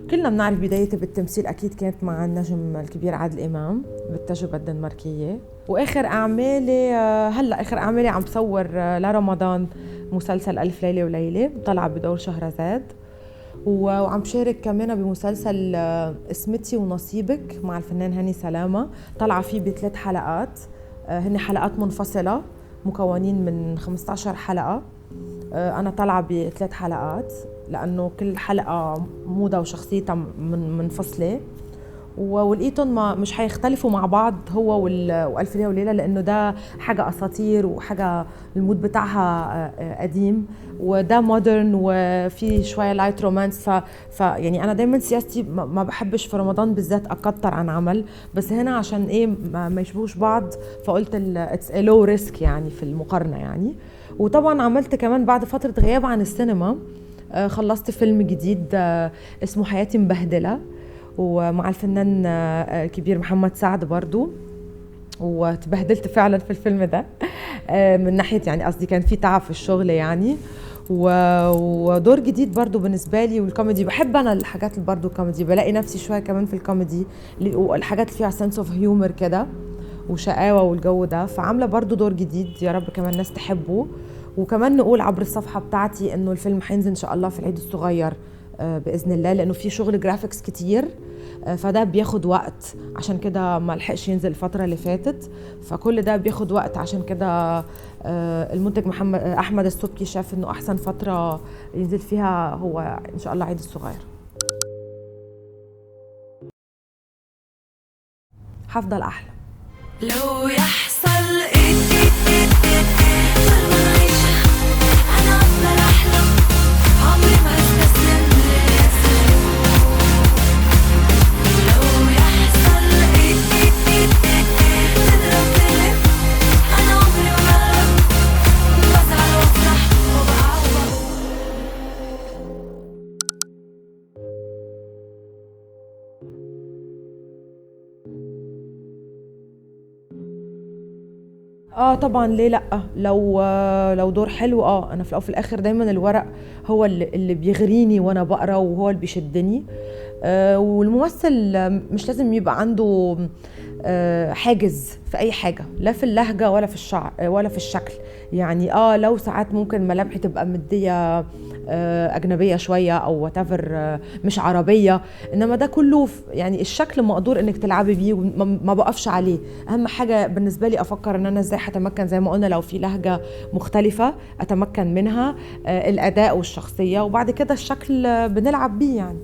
كلنا بنعرف بدايتي بالتمثيل أكيد كانت مع النجم الكبير عادل إمام بالتجربة الدنماركية. وآخر أعمالي هلأ آخر أعمالي عم بصور لرمضان مسلسل ألف ليلة وليلة، طلع بدور شهرزاد. وعم بشارك كمان بمسلسل اسمتي ونصيبك مع الفنان هاني سلامة، طلع فيه ب3 حلقات. هن حلقات منفصلة مكونين من 15 حلقة. أنا طالعة ب3 حلقات لأنه كل حلقة مودها وشخصيتها منفصلة، ولقيتهم مش حيختلفوا مع بعض هو والألف ليلة وليلة، لأنه ده حاجة أساطير وحاجة المود بتاعها قديم، وده مودرن وفي شوية لايت رومانس. يعني أنا دايما سياستي ما بحبش في رمضان بالذات أكتر عن عمل، بس هنا عشان إيه ما يشبهوش بعض فقلت اتس لو ريسك يعني في المقارنة يعني. وطبعا عملت كمان بعد فترة غياب عن السينما خلصت فيلم جديد اسمه حياتي مبهدلة، ومع الفنان الكبير محمد سعد برضو، وتبهدلت فعلا في الفيلم ده من ناحية يعني قصدي كان في تعب في الشغل يعني. ودور جديد برضو بالنسبة لي، والكوميدي بحب أنا الحاجات اللي برضو كوميدي، بلاقي نفسي شوية كمان في الكوميدي والحاجات اللي فيها سنس اوف هيومر كده وشقاوة والجو ده. فعاملة برضو دور جديد يا رب كمان الناس تحبه. وكمان نقول عبر الصفحة بتاعتي انه الفيلم حينزل ان شاء الله في العيد الصغير بإذن الله، لأنه في شغل جرافيكس كتير فده بياخد وقت، عشان كده ما لحقش ينزل الفترة اللي فاتت، فكل ده بياخد وقت. عشان كده المنتج محمد أحمد السبكي شاف انه أحسن فترة ينزل فيها هو ان شاء الله عيد الصغير. حفضل أحلى لو يحصل ايه ضل عايشة انا افضل احلم عمري ما استسلم للأسف. لو يحصل ايه تضرب تلف انا عمري ما بزعل وافرح وبعوض. طبعا ليه لا، لو دور حلو انا في الاول وفي الاخر دايما الورق هو اللي بيغريني وانا بقرا، وهو اللي بيشدني. والممثل مش لازم يبقى عنده حاجز في اي حاجه، لا في اللهجه ولا في الشعر ولا في الشكل يعني. لو ساعات ممكن ملامحي تبقى مديه اجنبيه شويه او whatever مش عربيه، انما ده كله يعني الشكل مقدور انك تلعبي بيه وما بقفش عليه. اهم حاجه بالنسبه لي افكر ان انا ازاي هتمكن، زي ما قلنا لو في لهجه مختلفه اتمكن منها، الاداء والشخصيه، وبعد كده الشكل بنلعب بيه يعني.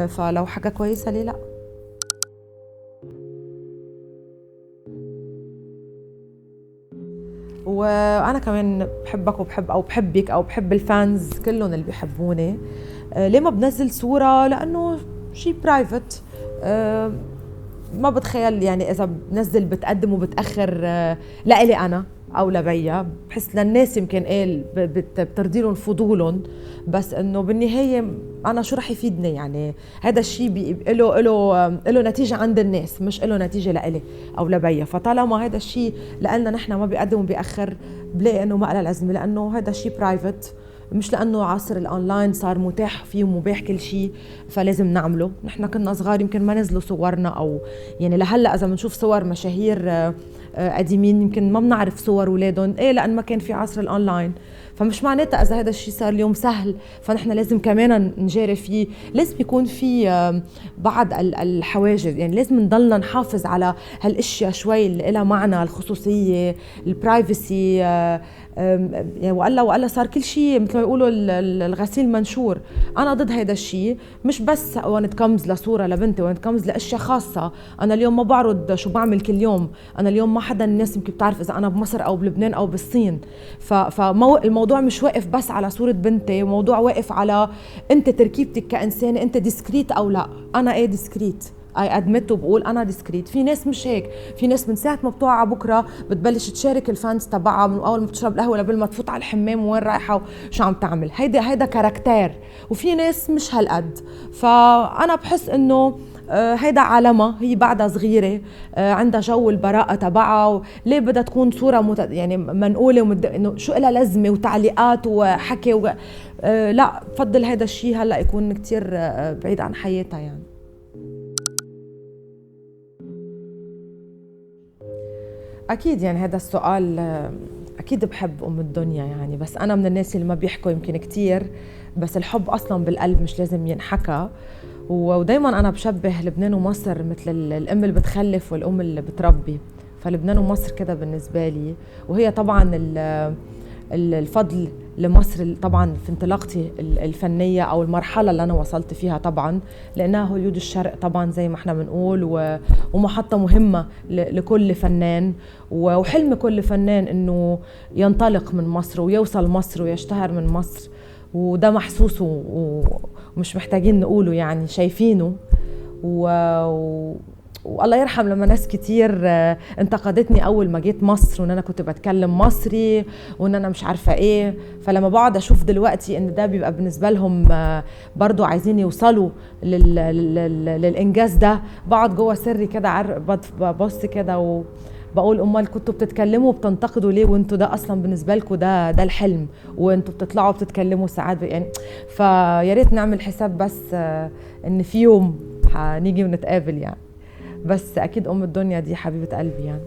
فلو حاجه كويسه ليه لا. وانا كمان بحبك وبحب او بحبك او بحب الفانز كلهم اللي بيحبوني. ليه ما بنزل صورة؟ لانه شيء برايفت. ما بتخيل يعني اذا بنزل بتقدم وبتاخر لإلي انا او لبيا، بحس للناس يمكن بترضي لهم فضولهم، بس انه بالنهايه انا شو رح يفيدني يعني؟ هذا الشيء له نتيجه عند الناس، مش له نتيجه لإلي او لبيا. فطالما هذا الشيء لأننا نحن ما بيقدم وبيأخر، بلاقي انه ما له لازمه، لانه هذا شيء برايفت، مش لانه عصر الاونلاين صار متاح فيه ومباح كل شيء فلازم نعمله. نحن كنا صغار يمكن ما نزلوا صورنا، او يعني لهلا اذا بنشوف صور مشاهير قديمين يمكن ما بنعرف صور اولادهم، لان ما كان في عصر الاونلاين. فمش معناتها اذا هذا الشيء صار اليوم سهل فنحن لازم كمان نجاري فيه. لازم يكون في بعض الحواجز، يعني لازم نضلنا نحافظ على هالاشياء شوي اللي لها معنى، الخصوصيه، البرايفسي. يعني وقال صار كل شيء مثل ما يقولوا الغسيل منشور. انا ضد هيدا الشيء، مش بس وين تكمز لصوره لبنتي، وين تكمز لاشياء خاصه. انا اليوم ما بعرض شو بعمل كل يوم، انا اليوم ما حدا الناس يمكن بتعرف اذا انا بمصر او بلبنان او بالصين. فالموضوع مش واقف بس على صوره بنتي، الموضوع واقف على انت تركيبتك كانسانه، انت ديسكريت او لا. انا ديسكريت، اي ادمت وبقول انا ديسكريت. في ناس مش هيك، في ناس من ساعه ما بتوعى بكره بتبلش تشارك الفانز تبعها من اول ما بتشرب القهوه قبل ما تفوت على الحمام وين رايحه وشو عم تعمل. هيدا كاركتير، وفي ناس مش هالقد. فانا بحس انه هيدا عالمها، هي بعدها صغيرة، عندها جو البراءة تبعها، ليه بدها تكون صورة يعني منقولة إنه شو إلها لازمة وتعليقات وحكي لا، بفضل هيدا الشيء هلأ يكون كتير بعيد عن حياتها يعني. أكيد يعني هذا السؤال أكيد بحب أم الدنيا يعني، بس أنا من الناس اللي ما بيحكوا يمكن كتير، بس الحب أصلاً بالقلب مش لازم ينحكى. ودايماً أنا بشبه لبنان ومصر مثل الأم اللي بتخلف والأم اللي بتربي، فلبنان ومصر كده بالنسبة لي. وهي طبعاً الفضل لمصر طبعاً في انطلاقتي الفنية أو المرحلة اللي أنا وصلت فيها طبعاً، لأنها هوليود الشرق طبعاً زي ما احنا بنقول، ومحطة مهمة لكل فنان، وحلم كل فنان إنه ينطلق من مصر ويوصل مصر ويشتهر من مصر، وده محسوس ومش محتاجين نقوله يعني، شايفينه. والله يرحم لما ناس كتير انتقدتني اول ما جيت مصر، وان انا كنت بتكلم مصري وان انا مش عارفه ايه. فلما بقعد اشوف دلوقتي ان ده بيبقى بالنسبه لهم برضو عايزين يوصلوا للانجاز ده، بقعد جوه سري كده ببص كده وبقول امال كنتوا بتتكلموا وبتنتقدوا ليه، وانتوا ده اصلا بالنسبه لكم ده الحلم، وانتوا بتطلعوا بتتكلموا ساعات يعني. فيا ريت نعمل حساب بس ان في يوم هنيجي ونتقابل يعني. بس اكيد ام الدنيا دي حبيبه قلبي يعني.